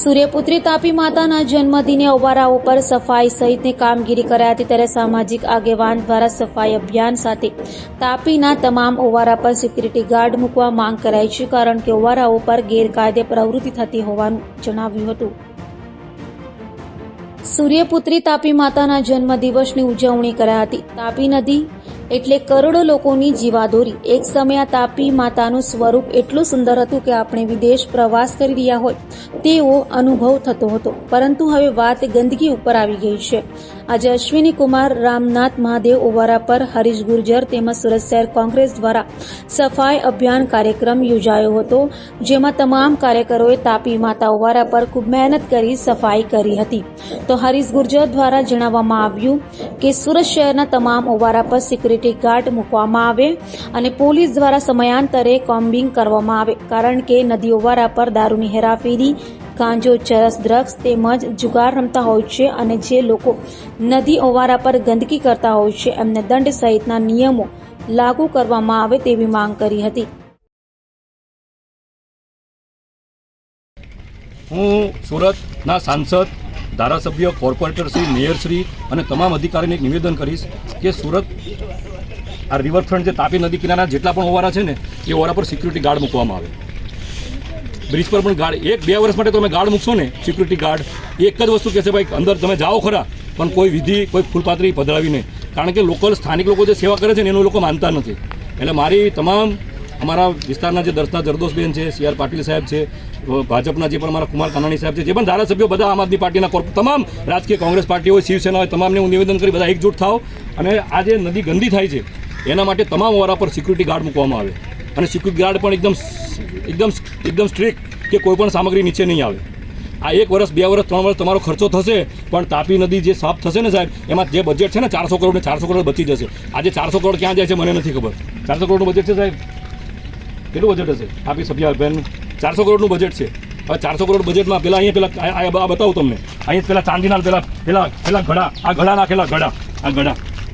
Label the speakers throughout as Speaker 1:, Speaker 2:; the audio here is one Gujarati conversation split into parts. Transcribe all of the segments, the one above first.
Speaker 1: સૂર્યપુત્રી તાપી માતાના જન્મદિને ઓવારાઓ પર સફાઈ સહિતની કામગીરી કરાઈ હતી। ત્યારે સામાજિક આગેવાન દ્વારા સફાઈ અભિયાન સાથે તાપીના તમામ ઓવારા પર સિક્યુરિટી ગાર્ડ મૂકવા માંગ કરાઈ છે, કારણ કે ઓવારાઓ પર ગેરકાયદે પ્રવૃત્તિ થતી હોવાનું જણાવ્યું હતું। સૂર્યપુત્રી તાપી માતાના જન્મદિવસની ઉજવણી કરાઈ હતી। તાપી નદી એટલે કરોડો લોકોની જીવાદોરી। એક સમયે આ તાપી માતાનું સ્વરૂપ એટલું સુંદર હતું કે આપણે વિદેશ પ્રવાસ કરી રહ્યા હોય તેવો અનુભવ થતો હતો, પરંતુ હવે વાત ગંદકી ઉપર આવી ગઈ છે। આજે અશ્વિની કુમાર, રામનાથ મહાદેવ ઓવારા પર હરીશ ગુર્જર તેમજ સુરત શહેર કોંગ્રેસ દ્વારા સફાઈ અભિયાન કાર્યક્રમ યોજાયો હતો, જેમાં તમામ કાર્યકરોએ તાપી માતા ઓવારા પર ખૂબ મહેનત કરી સફાઈ કરી હતી। તો હરીશ ગુર્જર દ્વારા જણાવવામાં આવ્યું કે સુરત શહેરના તમામ ઓવારા પર સિક્યુરિટી ગાર્ડ મૂકવામાં આવે અને પોલીસ દ્વારા સમયાંતરે કોમ્બિંગ કરવામાં આવે, કારણ કે નદી ઓવારા પર દારૂની હેરાફેરી, ગાંજો, ચરસ, ડ્રગ્સ તેમજ જુગાર રમતા હોય છે અને જે લોકો નદી ઓવારા પર ગંદકી કરતા હોય છે એમને દંડ સહિતના નિયમો લાગુ કરવામાં આવે તેવી માંગ કરી હતી।
Speaker 2: હું સુરતના સાંસદ, ધારાસભ્ય, કોર્પોરેટરશ્રી, મેયરશ્રી અને તમામ અધિકારીને એક નિવેદન કરીશ કે સુરત આ રિવરફ્રન્ટ જે તાપી નદી કિનારા જેટલા પણ ઓવારા છે ને એ ઓવારા પર સિક્યુરિટી ગાર્ડ મૂકવામાં આવે। બ્રિજ પર પણ ગાર્ડ 1-2 વર્ષ માટે તમે ગાર્ડ મૂકશો ને સિક્યુરિટી ગાર્ડ, એક જ વસ્તુ કહેશે ભાઈ અંદર તમે જાઓ ખરા, પણ કોઈ વિધિ, કોઈ ફૂલપાત્રી પધરાવી નહીં, કારણ કે લોકલ સ્થાનિક લોકો જે સેવા કરે છે ને એનું લોકો માનતા નથી। એટલે મારી તમામ અમારા વિસ્તારના જે દર્શના જરદોશબેન છે, CR પાટીલ સાહેબ છે, ભાજપના જે પણ અમારા કુમાર કાનાણી સાહેબ છે, જે પણ ધારાસભ્યો બધા આમ આદમી પાર્ટીના તમામ રાજકીય કોંગ્રેસ પાર્ટી હોય, શિવસેના હોય, તમામને હું નિવેદન કરી બધા એકજૂટ થાઓ અને આ જે નદી ગંદી થાય છે એના માટે તમામ ઓવારા પર સિક્યુરિટી ગાર્ડ મૂકવામાં આવે અને સિક્યુરિટી ગાર્ડ પણ એકદમ સ્ટ્રિક્ટ કે કોઈ પણ સામગ્રી નીચે નહીં આવે। આ 1 વર્ષ, 2 વર્ષ, 3 વર્ષ તમારો ખર્ચો થશે, પણ તાપી નદી જે સાફ થશે ને સાહેબ, એમાં જે બજેટ છે ને 400 કરોડ ને 400 કરોડ બચી જશે। આજે 400 કરોડ ક્યાં જાય છે મને નથી ખબર। 400 કરોડનું બજેટ છે સાહેબ, કેટલું બજેટ હશે તાપી સભ્ય અભિયાનનું? 400 કરોડનું બજેટ છે। હવે 400 કરોડ બજેટમાં પેલા અહીંયા બતાવું તમને, અહીંયા પેલા ચાંદીના પેલા ઘડા, આ ઘડા નાખેલા ઘડા,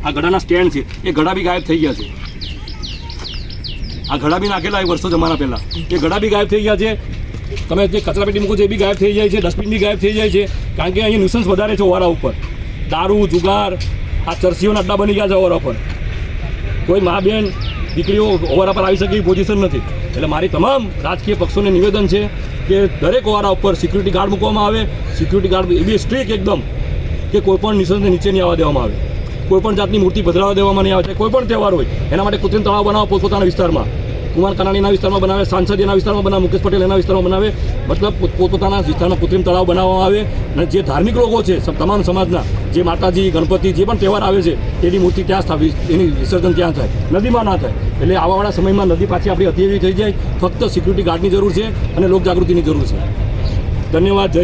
Speaker 2: આ ઘડાના સ્ટેન્ડ છે, એ ઘડા બી ગાયબ થઈ ગયા છે। આ ઘડા બી નાખેલા એ વર્ષો જમાના પહેલા, એ ઘડા બી ગાયબ થઈ ગયા છે। તમે જે કચરાપેટી મૂકો છો એ બી ગાયબ થઈ જાય છે, ડસ્ટબિન બી ગાયબ થઈ જાય છે, કારણ કે અહીંયા ન્યુસન્સ વધારે છે ઓવારા ઉપર। દારૂ, જુગાર, આ ચરસીઓના અડ્ડા બની ગયા છે ઓવારા પર। કોઈ મા બેન દીકરીઓ ઓવારા પર આવી શકે એવી પોઝિશન નથી। એટલે મારી તમામ રાજકીય પક્ષોને નિવેદન છે કે દરેક ઓવારા ઉપર સિક્યુરિટી ગાર્ડ મૂકવામાં આવે। સિક્યુરિટી ગાર્ડ એવી સ્ટ્રિક્ટ એકદમ કે કોઈ પણ નિસર્ગને નીચે નહીં આવવા દેવામાં આવે, કોઈ પણ જાતની મૂર્તિ પધરાવવા દેવામાં નહીં આવે। કોઈ પણ તહેવાર હોય એના માટે કૃત્રિમ તળાવ બનાવો પોતપોતાના વિસ્તારમાં, કુમાર કાનાણીના વિસ્તારમાં બનાવે, સાંસદ એના વિસ્તારમાં બનાવે, મુકેશ પટેલ એના વિસ્તારમાં બનાવે, મતલબ પોતપોતાના વિસ્તારમાં કૃત્રિમ તળાવ બનાવવામાં આવે। અને જે ધાર્મિક લોકો છે તમામ સમાજના, જે માતાજી, ગણપતિ, જે પણ તહેવાર આવે છે એની મૂર્તિ ત્યાં સ્થાપી, એની વિસર્જન ત્યાં થાય, નદીમાં ના થાય। એટલે આવાવાળા સમયમાં નદી પાછી આપણી અતિવી થઈ જાય। ફક્ત સિક્યુરિટી ગાર્ડની જરૂર છે અને લોકજાગૃતિની જરૂર છે। ધન્યવાદ। જય